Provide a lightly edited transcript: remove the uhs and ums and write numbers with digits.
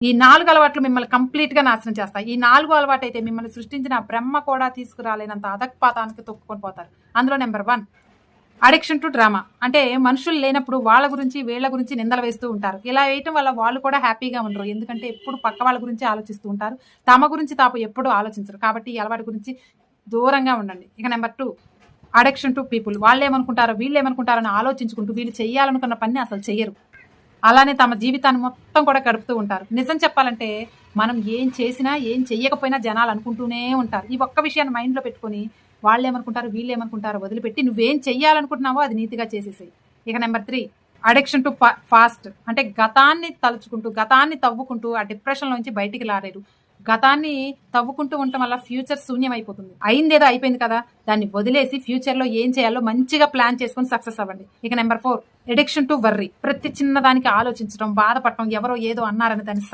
ఈ 4 అలవాట్లు మిమ్మల్ని కంప్లీట్ గా నాశనం చేస్తాయి. ఈ 4 అలవాటు అయితే మిమ్మల్ని సృష్టించిన బ్రహ్మ కూడా తీసుకురాలేనంత అధఃపాతానికి తొక్కుకొని పోతారు. అందులో నెంబర్ 1 అడిక్షన్ టు డ్రామా. అంటే మనుషులు లేనప్పుడు వాళ్ళ గురించి వీళ్ళ గురించి నిందలు వేస్తూ ఉంటారు. ఇలా వేయటం వల్ల వాళ్ళు కూడా హ్యాపీగా ఉండరు. ఎందుకంటే ఎప్పుడు పక్క వాళ్ళ గురించి ఆలోచిస్తూ ఉంటారు. తమ గురించి తాపు ఎప్పుడు ఆలోచించరు. కాబట్టి ఈ అలవాటు గురించి దూరంగా ఉండండి. ఇక నెంబర్ 2 అడిక్షన్ టు పీపుల్. వాళ్ళు ఏమనుకుంటారో వీళ్ళు ఏమనుకుంటారో అని ఆలోచించుకుంటూ వీళ్ళు చేయాలనుకున్న పని అసలు చెయ్యరు. అలానే తమ జీవితాన్ని మొత్తం కూడా గడుపుతూ ఉంటారు. నిజం చెప్పాలంటే మనం ఏం చేసినా ఏం చెయ్యకపోయినా జనాలు అనుకుంటూనే ఉంటారు. ఈ ఒక్క విషయాన్ని మైండ్లో పెట్టుకొని వాళ్ళు ఏమనుకుంటారు వీళ్ళు ఏమనుకుంటారో వదిలిపెట్టి నువ్వేం చెయ్యాలనుకుంటున్నావో అది నీతిగా చేసేసాయి. ఇక నెంబర్ 3 అడిక్షన్ టు ఫాస్ట్. అంటే గతాన్ని తలుచుకుంటూ గతాన్ని తవ్వుకుంటూ ఆ డిప్రెషన్ నుంచి బయటికి లారేరు. గతాన్ని తవ్వుకుంటూ ఉండటం వల్ల ఫ్యూచర్ శూన్యం అయిపోతుంది. అయిందేదో అయిపోయింది కదా, దాన్ని వదిలేసి ఫ్యూచర్ లో ఏం చేయాలో మంచిగా ప్లాన్ చేసుకుని సక్సెస్ అవ్వండి. ఇక నెంబర్ 4 అడిక్షన్ టు వర్రీ. ప్రతి చిన్న దానికి ఆలోచించడం, బాధపడటం, ఎవరో ఏదో అన్నారని దాన్ని